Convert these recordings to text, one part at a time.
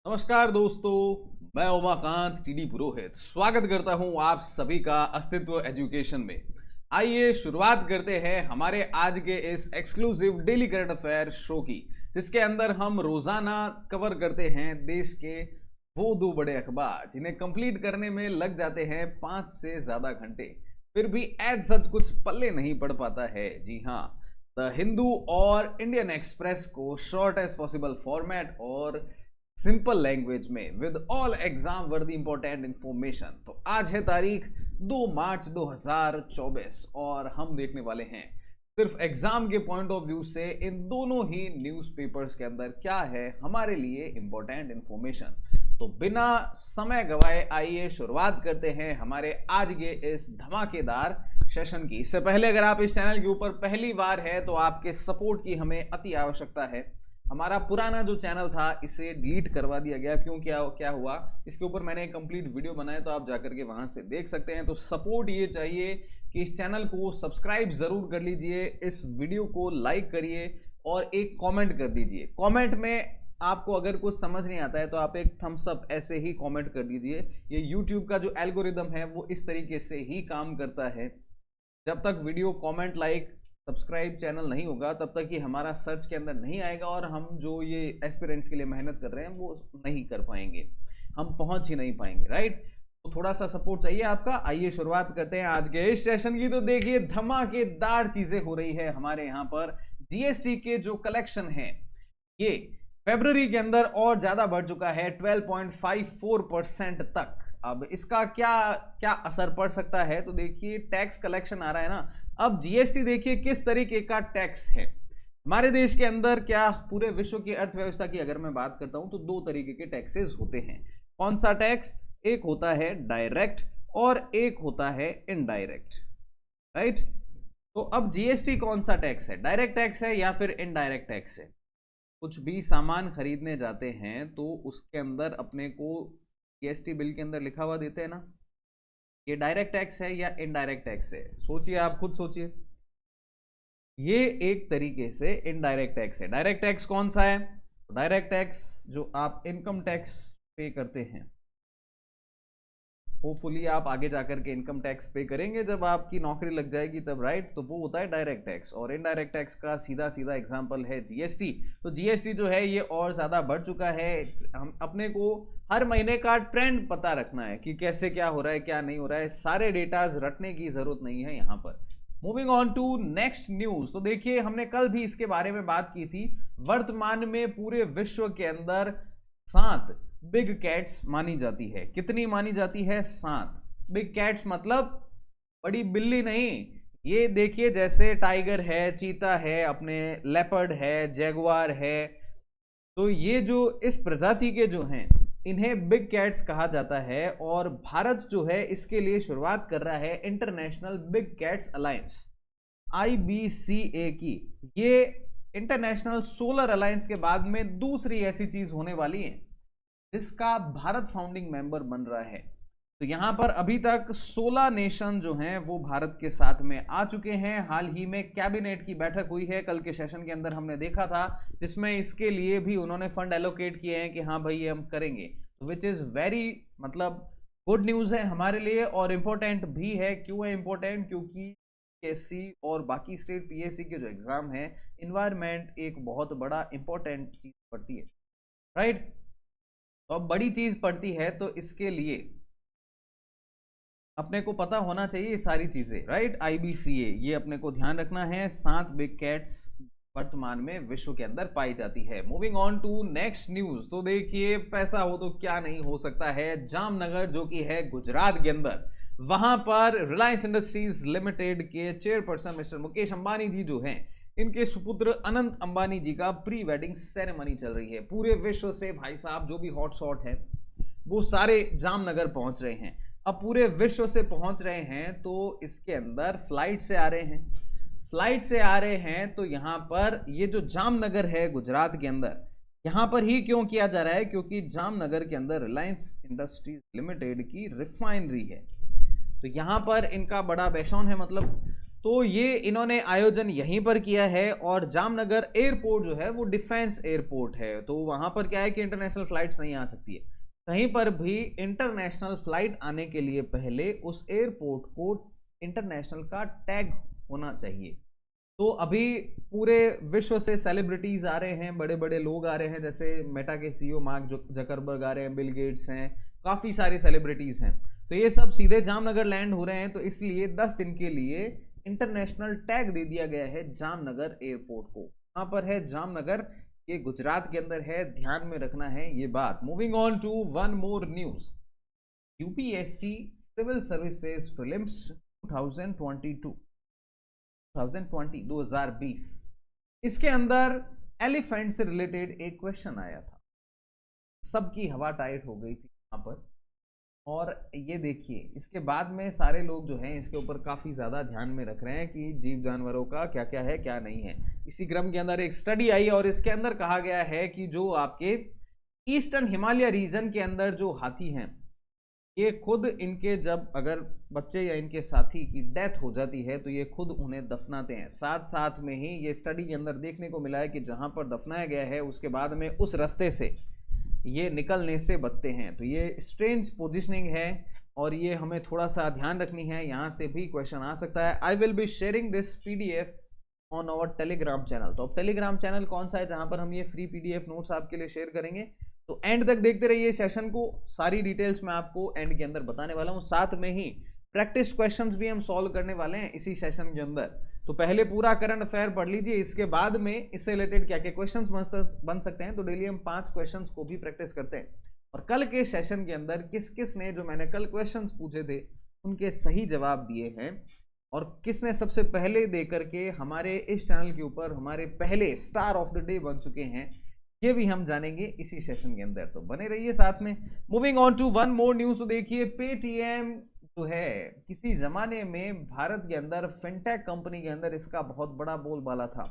नमस्कार दोस्तों, मैं उमाकांत टीडी पुरोहित स्वागत करता हूं आप सभी का अस्तित्व एजुकेशन में। आइए शुरुआत करते हैं हमारे आज के इस exclusive daily current affair show की, जिसके अंदर हम रोजाना कवर करते हैं देश के वो दो बड़े अखबार जिन्हें कंप्लीट करने में लग जाते हैं 5 से ज्यादा घंटे, फिर भी एज सच कुछ पल्ले नहीं पड़ पाता है। जी हाँ, द हिंदू और इंडियन एक्सप्रेस को शॉर्ट एज पॉसिबल फॉर्मेट और सिंपल लैंग्वेज में विद ऑल एग्जाम वर्दी इंपॉर्टेंट इंफॉर्मेशन। तो आज है तारीख 2 मार्च 2024 और हम देखने वाले हैं सिर्फ एग्जाम के पॉइंट ऑफ व्यू से इन दोनों ही न्यूज़पेपर्स के अंदर क्या है हमारे लिए इंपॉर्टेंट इंफॉर्मेशन। तो बिना समय गवाए आइए शुरुआत करते हैं हमारे आज के इस धमाकेदार सेशन की। इससे पहले अगर आप इस चैनल के ऊपर पहली बार है तो आपके सपोर्ट की हमें अति आवश्यकता है। हमारा पुराना जो चैनल था इसे डिलीट करवा दिया गया, क्यों क्या हुआ इसके ऊपर मैंने एक कंप्लीट वीडियो बनाया, तो आप जाकर के वहां से देख सकते हैं। तो सपोर्ट ये चाहिए कि इस चैनल को सब्सक्राइब जरूर कर लीजिए, इस वीडियो को लाइक करिए और एक कमेंट कर दीजिए। कमेंट में आपको अगर कुछ समझ नहीं आता है तो आप एक थम्स अप ऐसे ही कमेंट कर दीजिए। ये यूट्यूब का जो एल्गोरिदम है वो इस तरीके से ही काम करता है। जब तक video comment like subscribe channel नहीं होगा तब तक ये हमारा सर्च के अंदर नहीं आएगा और हम जो ये एस्पिरेंट्स के लिए मेहनत कर रहे हैं वो नहीं कर पाएंगे, हम पहुंच ही नहीं पाएंगे। राइट, तो थोड़ा सा सपोर्ट चाहिए आपका। आइए शुरुआत करते हैं आज के इस सेशन की। तो देखिए धमाकेदार चीजें हो रही है हमारे यहाँ पर। जीएसटी के जो कलेक्शन है ये फरवरी के अंदर और ज्यादा बढ़ चुका है 12.54% तक। अब इसका क्या क्या असर पड़ सकता है, तो देखिए टैक्स कलेक्शन आ रहा है ना। अब जीएसटी देखिए किस तरीके का टैक्स है हमारे देश के अंदर। क्या पूरे विश्व की अर्थव्यवस्था की अगर मैं बात करता हूं तो दो तरीके के टैक्सेस होते हैं। कौन सा टैक्स? एक होता है डायरेक्ट और एक होता है इनडायरेक्ट। राइट, तो अब जीएसटी कौन सा टैक्स है? डायरेक्ट टैक्स है या फिर इनडायरेक्ट टैक्स है? कुछ भी सामान खरीदने जाते हैं तो उसके अंदर अपने को जीएसटी बिल के अंदर लिखा हुआ देते हैं ना, ये डायरेक्ट टैक्स है या इनडायरेक्ट टैक्स है? सोचिए, आप खुद सोचिए। ये एक तरीके से इनडायरेक्ट टैक्स है। डायरेक्ट टैक्स कौन सा है? डायरेक्ट टैक्स जो आप इनकम टैक्स पे करते हैं, होपफुली आप आगे जाकर के इनकम टैक्स पे करेंगे जब आपकी नौकरी लग जाएगी तब। राइट, तो वो होता है डायरेक्ट टैक्स। और इनडायरेक्ट टैक्स का सीधा सीधा एग्जांपल है जीएसटी। तो जीएसटी जो है ये और ज्यादा बढ़ चुका है। हम अपने को हर महीने का ट्रेंड पता रखना है कि कैसे क्या हो रहा है क्या नहीं हो रहा है। सारे डेटाज रटने की जरूरत नहीं है यहाँ पर। Moving on to next news. तो देखिए हमने कल भी इसके बारे में बात की थी। वर्तमान में पूरे विश्व के अंदर 7 बिग कैट्स मानी जाती है। कितनी मानी जाती है? 7 बिग कैट्स, मतलब बड़ी बिल्ली नहीं। ये देखिए जैसे टाइगर है, चीता है, अपने लेपर्ड है, जैगुआर है, तो ये जो इस प्रजाति के जो हैं इन्हें बिग कैट्स कहा जाता है। और भारत जो है इसके लिए शुरुआत कर रहा है international big cats alliance IBCA की। ये इंटरनेशनल सोलर अलायंस के बाद में दूसरी ऐसी चीज होने वाली है जिसका भारत फाउंडिंग मेंबर बन रहा है। तो यहां पर अभी तक 16 नेशन जो हैं वो भारत के साथ में आ चुके हैं। हाल ही में कैबिनेट की बैठक हुई है, कल के सेशन के अंदर हमने देखा था, जिसमें इसके लिए भी उन्होंने फंड एलोकेट किए हैं कि हाँ भाई ये हम करेंगे। विच इज वेरी मतलब गुड न्यूज है हमारे लिए और इम्पोर्टेंट भी है। क्यों है इम्पोर्टेंट? क्योंकि PSC और बाकी स्टेट PSC के जो एग्जाम है, इन्वायरमेंट एक बहुत बड़ा इंपॉर्टेंट चीज पड़ती है। राइट, तो अब बड़ी चीज पड़ती है तो इसके लिए अपने को पता होना चाहिए ये सारी चीजें। राइट, IBCA ये अपने को ध्यान रखना है। 7 बिग कैट्स वर्तमान में विश्व के अंदर पाई जाती है। Moving on to next news. तो देखिए पैसा हो तो क्या नहीं हो सकता है। जामनगर जो कि है गुजरात के अंदर, वहां पर रिलायंस इंडस्ट्रीज लिमिटेड के चेयरपर्सन मिस्टर मुकेश अंबानी जी जो हैं, इनके सुपुत्र अनंत अंबानी जी का प्री वेडिंग सेरेमनी चल रही है। पूरे विश्व से भाई साहब जो भी हॉटस्पॉट है वो सारे जामनगर पहुंच रहे हैं। अब पूरे विश्व से पहुंच रहे हैं तो इसके अंदर फ्लाइट से आ रहे हैं। तो यहाँ पर ये जो जामनगर है गुजरात के अंदर, यहाँ पर ही क्यों किया जा रहा है? क्योंकि जामनगर के अंदर रिलायंस इंडस्ट्रीज लिमिटेड की रिफाइनरी है। तो यहाँ पर इनका बड़ा बैकग्राउंड है, मतलब तो ये इन्होंने आयोजन यहीं पर किया है और जामनगर एयरपोर्ट जो है वो डिफेंस एयरपोर्ट है, तो वहां पर क्या है कि इंटरनेशनल फ्लाइट्स नहीं आ सकती है। कहीं पर भी इंटरनेशनल फ्लाइट आने के लिए पहले उस एयरपोर्ट को इंटरनेशनल का टैग होना चाहिए। तो अभी पूरे विश्व से सेलिब्रिटीज आ रहे हैं, बड़े बड़े लोग आ रहे हैं, जैसे मेटा के सीईओ मार्क जकरबर्ग आ रहे हैं, बिल गेट्स हैं, काफी सारे सेलिब्रिटीज हैं। तो ये सब सीधे जामनगर लैंड हो रहे हैं, तो इसलिए 10 दिन के लिए इंटरनेशनल टैग दे दिया गया है जामनगर एयरपोर्ट को। यहाँ पर है जामनगर, ये गुजरात के अंदर है, ध्यान में रखना है ये बात। Moving on to one more news, UPSC civil services prelims 2020, इसके अंदर एलिफेंट से रिलेटेड एक क्वेश्चन आया था। सबकी हवा टाइट हो गई थी यहाँ पर, और ये देखिए इसके बाद में सारे लोग जो हैं इसके ऊपर काफ़ी ज़्यादा ध्यान में रख रहे हैं कि जीव जानवरों का क्या क्या है क्या नहीं है। इसी क्रम के अंदर एक स्टडी आई और इसके अंदर कहा गया है कि जो आपके ईस्टर्न हिमालय रीजन के अंदर जो हाथी हैं, ये खुद इनके जब अगर बच्चे या इनके साथी की डेथ हो जाती है तो ये खुद उन्हें दफनाते हैं। साथ साथ में ही ये स्टडी के अंदर देखने को मिला है कि जहां पर दफनाया गया है उसके बाद में उस रास्ते से ये निकलने से बचते हैं। तो ये स्ट्रेंज पोजीशनिंग है और ये हमें थोड़ा सा ध्यान रखनी है, यहाँ से भी क्वेश्चन आ सकता है। I will be sharing this PDF on our Telegram channel. तो अब टेलीग्राम चैनल कौन सा है जहां पर हम ये फ्री पीडीएफ नोट्स आपके लिए शेयर करेंगे, तो एंड तक देखते रहिए सेशन को, सारी डिटेल्स मैं आपको एंड के अंदर बताने वाला हूं। साथ में ही प्रैक्टिस क्वेश्चंस भी हम सॉल्व करने वाले हैं इसी सेशन के अंदर। तो पहले पूरा करंट अफेयर पढ़ लीजिए, इसके बाद में इससे रिलेटेड क्या क्या क्वेश्चंस बन सकते हैं। तो डेली हम 5 क्वेश्चंस को भी प्रैक्टिस करते हैं, और कल के सेशन के अंदर किस किस ने, जो मैंने कल क्वेश्चंस पूछे थे उनके सही जवाब दिए हैं, और किसने सबसे पहले दे करके हमारे इस चैनल के ऊपर हमारे पहले स्टार ऑफ द डे बन चुके हैं, ये भी हम जानेंगे इसी सेशन के अंदर। तो बने रहिए साथ में। Moving on to one more news, तो देखिए पेटीएम जो है किसी जमाने में भारत के अंदर फिनटेक कंपनी के अंदर इसका बहुत बड़ा बोलबाला था।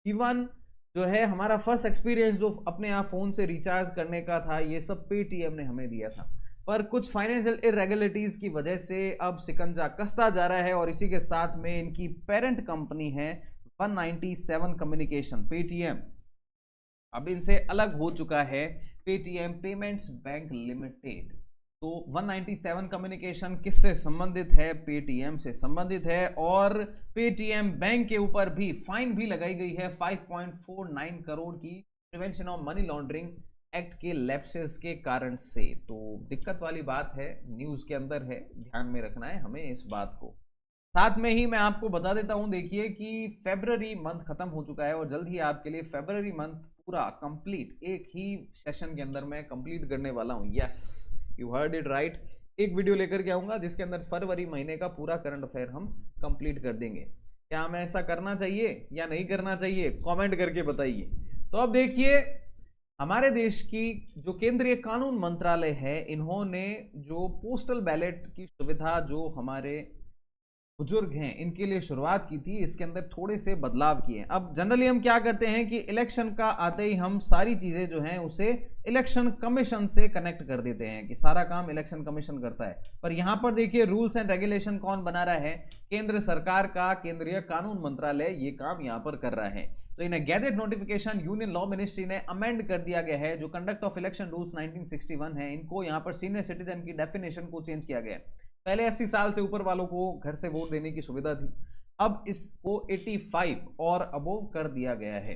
इवन जो है हमारा फर्स्ट एक्सपीरियंस जो अपने आप फोन से रिचार्ज करने का था, ये सब पेटीएम ने हमें दिया था। पर कुछ फाइनेंशियल इरेगुलरिटीज की वजह से अब शिकंजा कसता जा रहा है, और इसी के साथ में इनकी पेरेंट कंपनी है 197 कम्युनिकेशन पेटीएम, अब इनसे अलग हो चुका है पेटीएम पेमेंट्स बैंक लिमिटेड। तो 197 कम्युनिकेशन किससे संबंधित है? पेटीएम से संबंधित है, और पेटीएम बैंक के ऊपर भी फाइन भी लगाई गई है 5.49 करोड़ की, prevention of money laundering act के लैप्सेस के कारण से। तो दिक्कत वाली बात है, न्यूज के अंदर है, ध्यान में रखना है हमें इस बात को। साथ में ही मैं आपको बता देता हूं, देखिए कि फरवरी मंथ खत्म हो चुका है और जल्द ही आपके लिए फरवरी मंथ पूरा कंप्लीट एक ही सेशन के अंदर मैं कंप्लीट करने वाला हूं। Yes, you heard it right, एक वीडियो लेकर के आऊंगा जिसके अंदर फरवरी महीने का पूरा करंट अफेयर हम कंप्लीट कर देंगे। क्या हमें ऐसा करना चाहिए या नहीं करना चाहिए, कमेंट करके बताइए। तो अब देखिए हमारे देश की जो केंद्रीय कानून मंत्रालय है, इन्होंने जो पोस्टल बैलेट की सुविधा जो हमारे बुजुर्ग हैं इनके लिए शुरुआत की थी, इसके अंदर थोड़े से बदलाव किए हैं। अब जनरली हम क्या करते हैं कि इलेक्शन का आते ही हम सारी चीजें जो हैं उसे इलेक्शन कमीशन से कनेक्ट कर देते हैं कि सारा काम इलेक्शन कमीशन करता है। पर यहां पर देखिए रूल्स एंड रेगुलेशन कौन बना रहा है? केंद्र सरकार का केंद्रीय कानून मंत्रालय ये काम यहां पर कर रहा है। तो in gazette notification union law ministry ने अमेंड कर दिया गया है। जो कंडक्ट ऑफ इलेक्शन रूल्स 1961 है, इनको यहाँ पर सीनियर सिटीजन की डेफिनेशन को चेंज किया गया है। पहले 80 साल से ऊपर वालों को घर से वोट देने की सुविधा थी, अब इसको 85 और अबोव कर दिया गया है।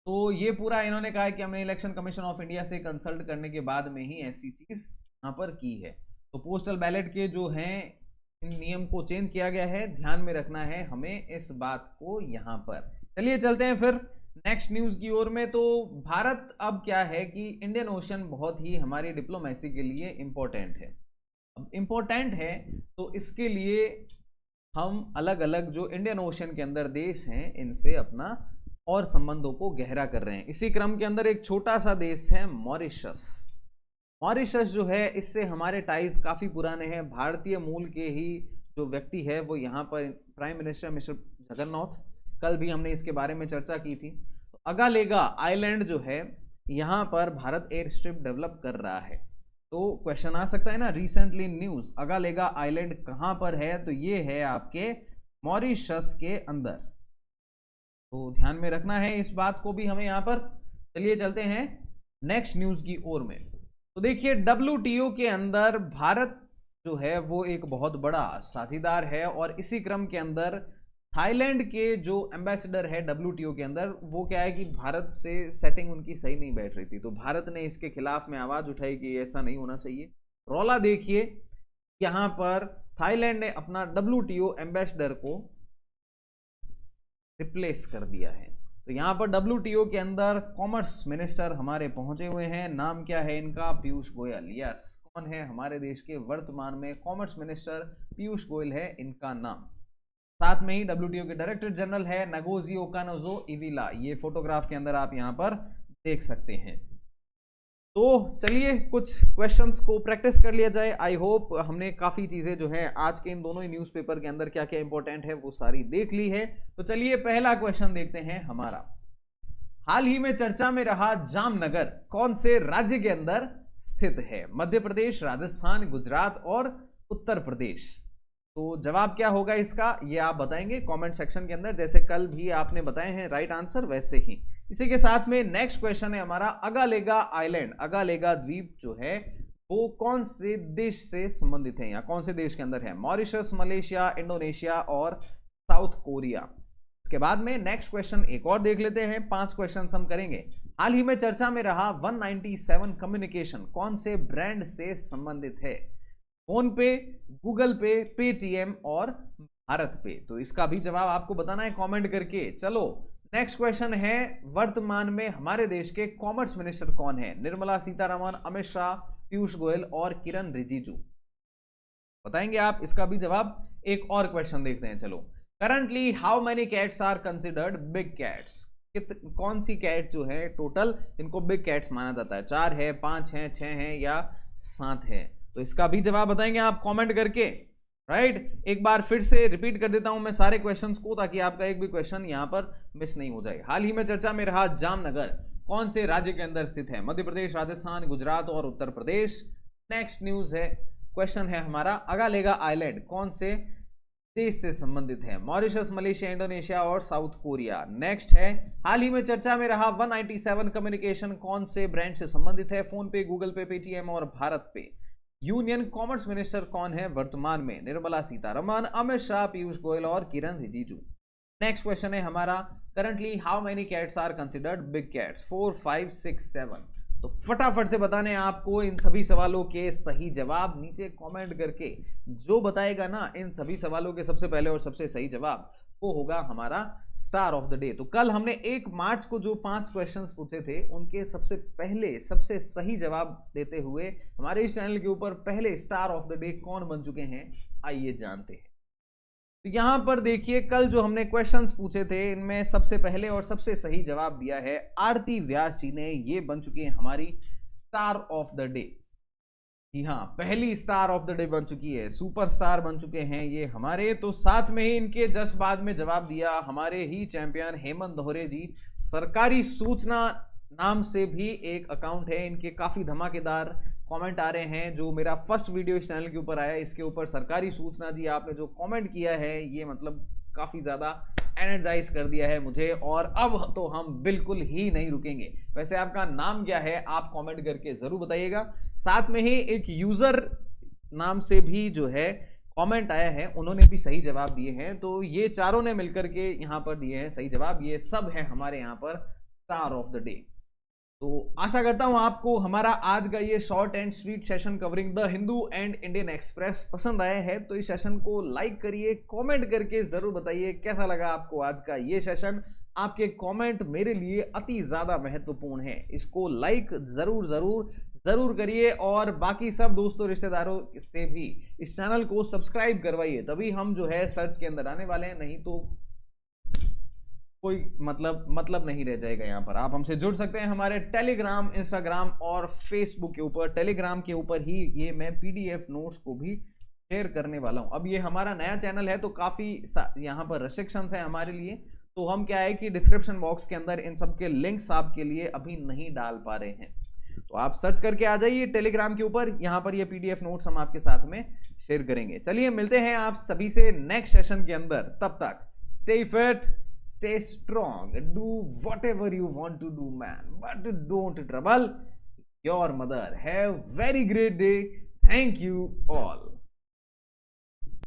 तो ये पूरा इन्होंने कहा है कि हमने इलेक्शन कमीशन ऑफ इंडिया से कंसल्ट करने के बाद में ही ऐसी चीज यहाँ पर की है। तो पोस्टल बैलेट के जो हैं इन नियम को चेंज किया गया है, ध्यान में रखना है हमें इस बात को यहाँ पर। चलिए चलते हैं फिर नेक्स्ट न्यूज की ओर में। तो भारत अब क्या है कि इंडियन ओशन बहुत ही हमारी डिप्लोमेसी के लिए इंपॉर्टेंट है। अब इम्पोर्टेंट है तो इसके लिए हम अलग अलग जो इंडियन ओशन के अंदर देश हैं इनसे अपना और संबंधों को गहरा कर रहे हैं। इसी क्रम के अंदर एक छोटा सा देश है मॉरिशस। मॉरिशस जो है इससे हमारे टाइज काफ़ी पुराने हैं। भारतीय मूल के ही जो व्यक्ति है वो यहाँ पर प्राइम मिनिस्टर मिस्टर जगन्नाथ, कल भी हमने इसके बारे में चर्चा की थी। तो अगालेगा आइलैंड जो है यहाँ पर भारत एयर स्ट्रिप डेवलप कर रहा है। तो क्वेश्चन आ सकता है ना, रिसेंटली न्यूज अगालेगा आइलैंड कहां पर है, तो ये है आपके मॉरिशस के अंदर। तो ध्यान में रखना है इस बात को भी हमें यहां पर। चलिए चलते हैं नेक्स्ट न्यूज की ओर में। तो देखिए WTO के अंदर भारत जो है वो एक बहुत बड़ा साझीदार है, और इसी क्रम के अंदर थाईलैंड के जो एम्बेसडर है WTO के अंदर, वो क्या है कि भारत से सेटिंग उनकी सही नहीं बैठ रही थी, तो भारत ने इसके खिलाफ में आवाज उठाई कि ऐसा नहीं होना चाहिए। रौला देखिए, यहां पर थाईलैंड ने अपना WTO एम्बेसडर को रिप्लेस कर दिया है। तो यहां पर WTO के अंदर कॉमर्स मिनिस्टर हमारे पहुंचे हुए हैं। नाम क्या है इनका? पीयूष गोयल। यस, कौन है हमारे देश के वर्तमान में कॉमर्स मिनिस्टर? पीयूष गोयल है इनका नाम। साथ में ही WTO के डायरेक्टर जनरल है नगोजियो कानोजो इविला। ये फोटोग्राफ के अंदर आप यहां पर देख सकते हैं। तो चलिए कुछ क्वेश्चंस को प्रैक्टिस कर लिया जाए। आई होप हमने काफी चीजें जो है आज के इन दोनों ही न्यूज़पेपर के अंदर क्या क्या इंपॉर्टेंट है वो सारी देख ली है। तो चलिए पहला क्वेश्चन देखते हैं हमारा। हाल ही में चर्चा में रहा जामनगर कौन से राज्य के अंदर स्थित है? मध्य प्रदेश, राजस्थान, गुजरात और उत्तर प्रदेश। तो जवाब क्या होगा इसका, ये आप बताएंगे कमेंट सेक्शन के अंदर, जैसे कल भी आपने बताए हैं राइट आंसर वैसे ही। इसी के साथ में नेक्स्ट क्वेश्चन है हमारा, अगालेगा आइलैंड, अगालेगा द्वीप जो है वो कौन से देश से संबंधित है या कौन से देश के अंदर है? मॉरिशस, मलेशिया, इंडोनेशिया और साउथ कोरिया। इसके बाद में नेक्स्ट क्वेश्चन एक और देख लेते हैं, 5 क्वेश्चन हम करेंगे। हाल ही में चर्चा में रहा 197 कम्युनिकेशन कौन से ब्रांड से संबंधित है? फोन पे, गूगल पे, पेटीएम और भारत पे। तो इसका भी जवाब आपको बताना है कमेंट करके। चलो नेक्स्ट क्वेश्चन है, वर्तमान में हमारे देश के कॉमर्स मिनिस्टर कौन है? निर्मला सीतारमण, अमित शाह, पीयूष गोयल और किरण रिजिजू। बताएंगे आप इसका भी जवाब। एक और क्वेश्चन देखते हैं चलो। Currently how many cats are considered big cats? कौन सी कैट जो है टोटल इनको बिग कैट्स माना जाता है? 4 है, 5 है, 6 है या 7 है? तो इसका भी जवाब बताएंगे आप कमेंट करके। राइट, एक बार फिर से रिपीट कर देता हूं मैं सारे क्वेश्चंस को, ताकि आपका एक भी क्वेश्चन यहां पर मिस नहीं हो जाए। हाल ही में चर्चा में रहा जामनगर कौन से राज्य के अंदर स्थित है? मध्य प्रदेश, राजस्थान, गुजरात और उत्तर प्रदेश। नेक्स्ट न्यूज है, क्वेश्चन है हमारा, अगालेगा आइलैंड कौन से देश से संबंधित है? मॉरिशस, मलेशिया, इंडोनेशिया और साउथ कोरिया। नेक्स्ट है, हाल ही में चर्चा में रहा 197 कम्युनिकेशन कौन से ब्रांड से संबंधित है? फोन पे, गूगल पे, पेटीएम और भारत पे। यूनियन कॉमर्स मिनिस्टर कौन है वर्तमान में? निर्मला सीतारमण, अमित शाह, पीयूष गोयल और किरण रिजिजू। नेक्स्ट क्वेश्चन है हमारा, currently how many cats are considered big cats? 4, 5, 6, 7। तो फटाफट से बताने आपको इन सभी सवालों के सही जवाब नीचे कमेंट करके। जो बताएगा ना इन सभी सवालों के सबसे पहले और सबसे सही जवाब, वो होगा हमारा स्टार ऑफ द डे। तो कल हमने 1 मार्च को जो 5 क्वेश्चंस पूछे थे उनके सबसे पहले सबसे सही जवाब देते हुए हमारे इस चैनल के ऊपर पहले स्टार ऑफ द डे कौन बन चुके हैं, आइए जानते हैं। तो यहां पर देखिए, कल जो हमने क्वेश्चंस पूछे थे इनमें सबसे पहले और सबसे सही जवाब दिया है आरती व्यास जी ने। ये बन चुकी है हमारी स्टार ऑफ द डे। जी हाँ, पहली स्टार ऑफ द डे बन चुकी है, सुपरस्टार बन चुके हैं ये हमारे। तो साथ में ही इनके जस्ट बाद में जवाब दिया हमारे ही चैंपियन हेमंत दोहरे जी। सरकारी सूचना नाम से भी एक अकाउंट है इनके, काफी धमाकेदार कमेंट आ रहे हैं। जो मेरा फर्स्ट वीडियो इस चैनल के ऊपर आया, इसके ऊपर सरकारी सूचना जी आपने जो कमेंट किया है, ये मतलब काफी ज्यादा एनर्जाइज कर दिया है मुझे, और अब तो हम बिल्कुल ही नहीं रुकेंगे। वैसे आपका नाम क्या है आप कमेंट करके जरूर बताइएगा। साथ में ही एक यूजर नाम से भी जो है कमेंट आया है, उन्होंने भी सही जवाब दिए हैं। तो ये चारों ने मिलकर के यहाँ पर दिए हैं सही जवाब, ये सब है हमारे यहाँ पर स्टार ऑफ द डे। तो आशा करता हूं आपको हमारा आज का ये short and sweet session covering the Hindu and Indian express पसंद आया है। तो इस सेशन को लाइक करिए, कमेंट करके जरूर बताइए कैसा लगा आपको आज का ये सेशन। आपके कमेंट मेरे लिए अति ज्यादा महत्वपूर्ण है, इसको लाइक जरूर जरूर जरूर करिए, और बाकी सब दोस्तों रिश्तेदारों से भी इस चैनल को सब्सक्राइब करवाइए, तभी हम जो है सर्च के अंदर आने वाले हैं, नहीं तो कोई मतलब नहीं रह जाएगा। यहाँ पर आप हमसे जुड़ सकते हैं हमारे टेलीग्राम, इंस्टाग्राम और फेसबुक के ऊपर। टेलीग्राम के ऊपर ही ये मैं पीडीएफ नोट्स को भी शेयर करने वाला हूँ। अब ये हमारा नया चैनल है तो काफ़ी यहाँ पर रेस्ट्रिक्शंस है हमारे लिए, तो हम क्या है कि डिस्क्रिप्शन बॉक्स के अंदर इन सब के लिंक्स आपके लिए अभी नहीं डाल पा रहे हैं। तो तो आप सर्च करके आ जाइए टेलीग्राम के ऊपर, यहां पर ये पीडीएफ नोट्स हम आपके साथ में शेयर करेंगे। चलिए मिलते हैं आप सभी से नेक्स्ट सेशन के अंदर, तब तक stay fit, stay strong, do whatever you want to do man, but don't trouble your mother. Have very great day. Thank you all.